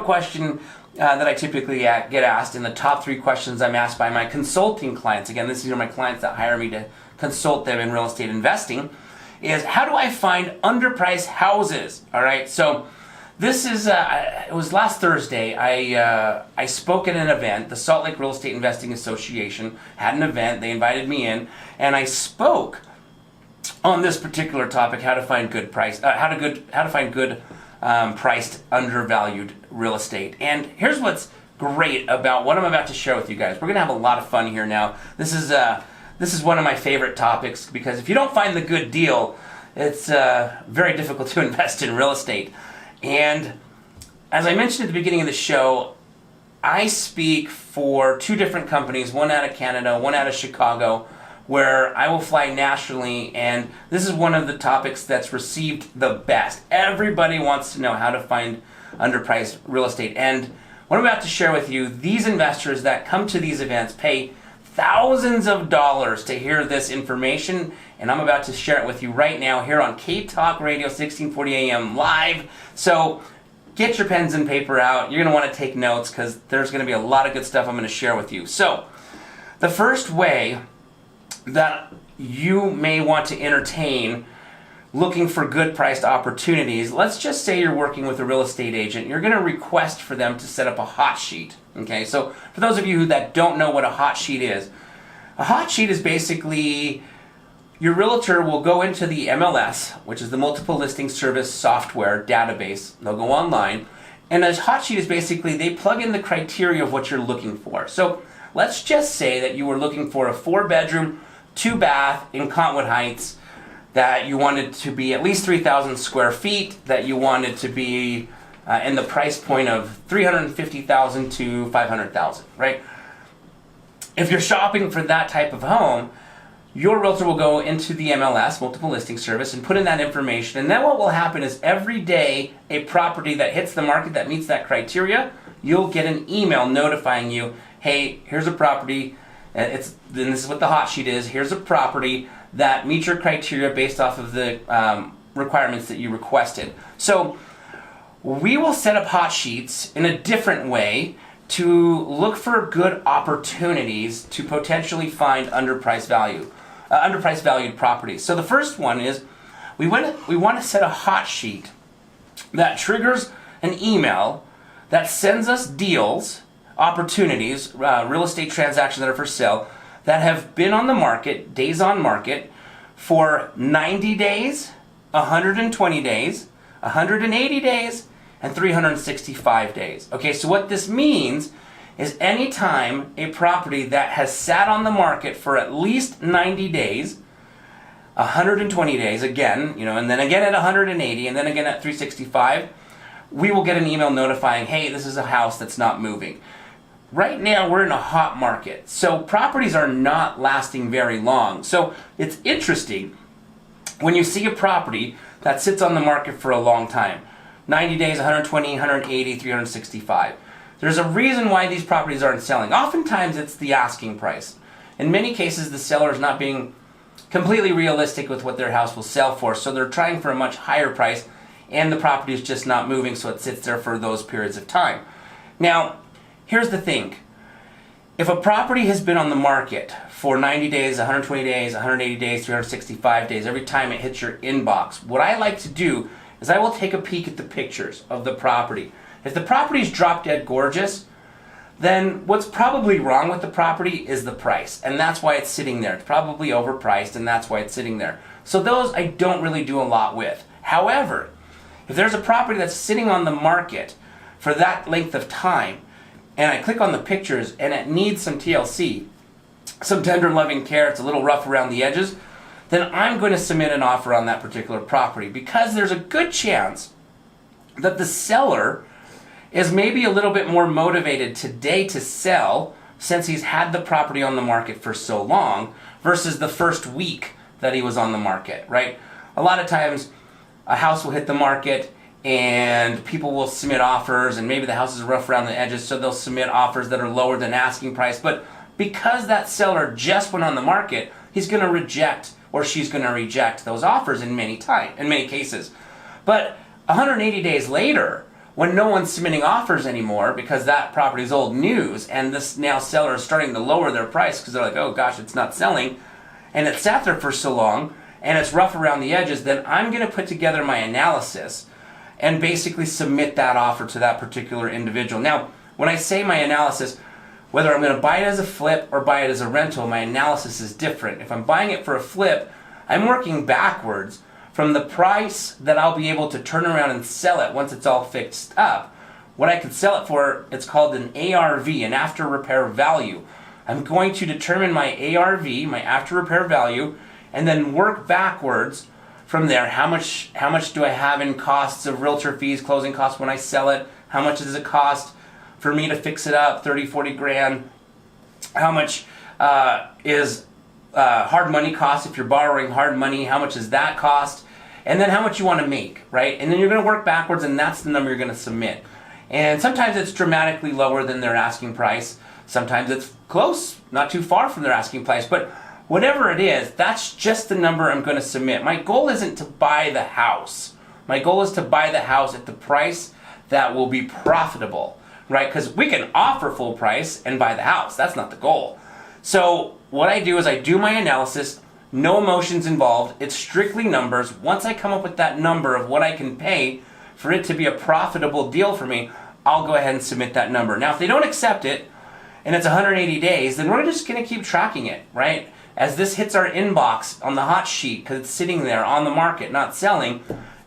question that I typically get asked, in the top 3 questions I'm asked by my consulting clients. Again, these are my clients that hire me to consult them in real estate investing, is how do I find underpriced houses? All right, so this is, it was last Thursday, I spoke at an event. The Salt Lake Real Estate Investing Association had an event. They invited me in, and I spoke on this particular topic: how to find good price, how to find good priced undervalued real estate. And here's what's great about what I'm about to share with you guys. We're gonna have a lot of fun here now. This is one of my favorite topics, because if you don't find the good deal, it's very difficult to invest in real estate. And as I mentioned at the beginning of the show, I speak for 2 different companies, one out of Canada, one out of Chicago, where I will fly nationally, and this is one of the topics that's received the best. Everybody wants to know how to find underpriced real estate. And what I'm about to share with you, these investors that come to these events pay thousands of dollars to hear this information, and I'm about to share it with you right now here on K-Talk Radio 1640 AM live. So get your pens and paper out. You're going to want to take notes, because there's going to be a lot of good stuff I'm going to share with you. So the first way that you may want to entertain looking for good priced opportunities, let's just say you're working with a real estate agent. You're going to request for them to set up a hot sheet. Okay, so for those of you that don't know what a hot sheet is basically your realtor will go into the MLS, which is the multiple listing service software database. They'll go online, and a hot sheet is basically they plug in the criteria of what you're looking for. So let's just say that you were looking for a 4-bedroom, 2-bath in Contwood Heights, that you wanted to be at least 3,000 square feet, that you wanted to be in the price point of $350,000 to $500,000, right? If you're shopping for that type of home, your realtor will go into the MLS, multiple listing service, and put in that information. And then what will happen is every day a property that hits the market that meets that criteria, you'll get an email notifying you, hey, here's a property, then this is what the hot sheet is, here's a property that meets your criteria based off of the requirements that you requested. So we will set up hot sheets in a different way to look for good opportunities to potentially find underpriced valued properties. So the first one is we want to set a hot sheet that triggers an email that sends us deals, opportunities, real estate transactions that are for sale, that have been on the market, days on market, for 90 days, 120 days, 180 days, and 365 days. Okay, so what this means is anytime a property that has sat on the market for at least 90 days, 120 days again, and then again at 180, and then again at 365, we will get an email notifying, hey, this is a house that's not moving. Right now, we're in a hot market, so properties are not lasting very long. So it's interesting when you see a property that sits on the market for a long time, 90 days, 120, 180, 365. There's a reason why these properties aren't selling. Oftentimes, it's the asking price. In many cases, the seller is not being completely realistic with what their house will sell for, so they're trying for a much higher price, and the property is just not moving, so it sits there for those periods of time. Now, here's the thing. If a property has been on the market for 90 days, 120 days, 180 days, 365 days, every time it hits your inbox, what I like to do is I will take a peek at the pictures of the property. If the property's drop dead gorgeous, then what's probably wrong with the property is the price, and that's why it's sitting there. It's probably overpriced, and that's why it's sitting there. So those I don't really do a lot with. However, if there's a property that's sitting on the market for that length of time, and I click on the pictures and it needs some TLC, some tender loving care, it's a little rough around the edges, then I'm going to submit an offer on that particular property, because there's a good chance that the seller is maybe a little bit more motivated today to sell, since he's had the property on the market for so long, versus the first week that he was on the market, right? A lot of times a house will hit the market and people will submit offers, and maybe the house is rough around the edges, so they'll submit offers that are lower than asking price. But because that seller just went on the market, he's going to reject, or she's going to reject those offers in many cases. But 180 days later, when no one's submitting offers anymore because that property's old news, and this now seller is starting to lower their price because they're like, oh gosh, it's not selling, and it sat there for so long, and it's rough around the edges, then I'm going to put together my analysis and basically submit that offer to that particular individual. Now, when I say my analysis, whether I'm going to buy it as a flip or buy it as a rental, my analysis is different. If I'm buying it for a flip, I'm working backwards from the price that I'll be able to turn around and sell it once it's all fixed up. What I could sell it for, it's called an ARV, an after repair value. I'm going to determine my ARV, my after repair value, and then work backwards from there. How much do I have in costs of realtor fees, closing costs when I sell it? How much does it cost for me to fix it up, 30, 40 grand? How much is hard money cost if you're borrowing hard money? How much does that cost? And then how much you want to make, right? And then you're going to work backwards, and that's the number you're going to submit. And sometimes it's dramatically lower than their asking price. Sometimes it's close, not too far from their asking price. But whatever it is, that's just the number I'm going to submit. My goal isn't to buy the house. My goal is to buy the house at the price that will be profitable, right? Because we can offer full price and buy the house. That's not the goal. So what I do is I do my analysis, no emotions involved. It's strictly numbers. Once I come up with that number of what I can pay for it to be a profitable deal for me, I'll go ahead and submit that number. Now, if they don't accept it and it's 180 days, then we're just going to keep tracking it, right? As this hits our inbox on the hot sheet, because it's sitting there on the market, not selling,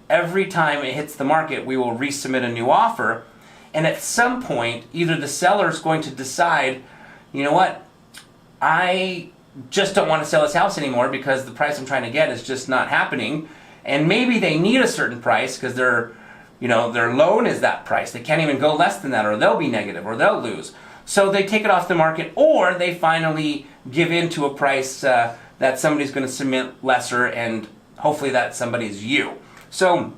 every time it hits the market, we will resubmit a new offer. And at some point, either the seller is going to decide, you know what, I just don't want to sell this house anymore because the price I'm trying to get is just not happening. And maybe they need a certain price because their loan is that price. They can't even go less than that, or they'll be negative, or they'll lose. So they take it off the market, or they finally give in to a price that somebody's going to submit lesser, and hopefully that somebody is you. So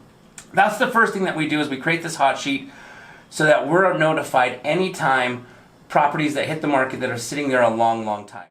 that's the first thing that we do, is we create this hot sheet so that we're notified anytime properties that hit the market that are sitting there a long, long time.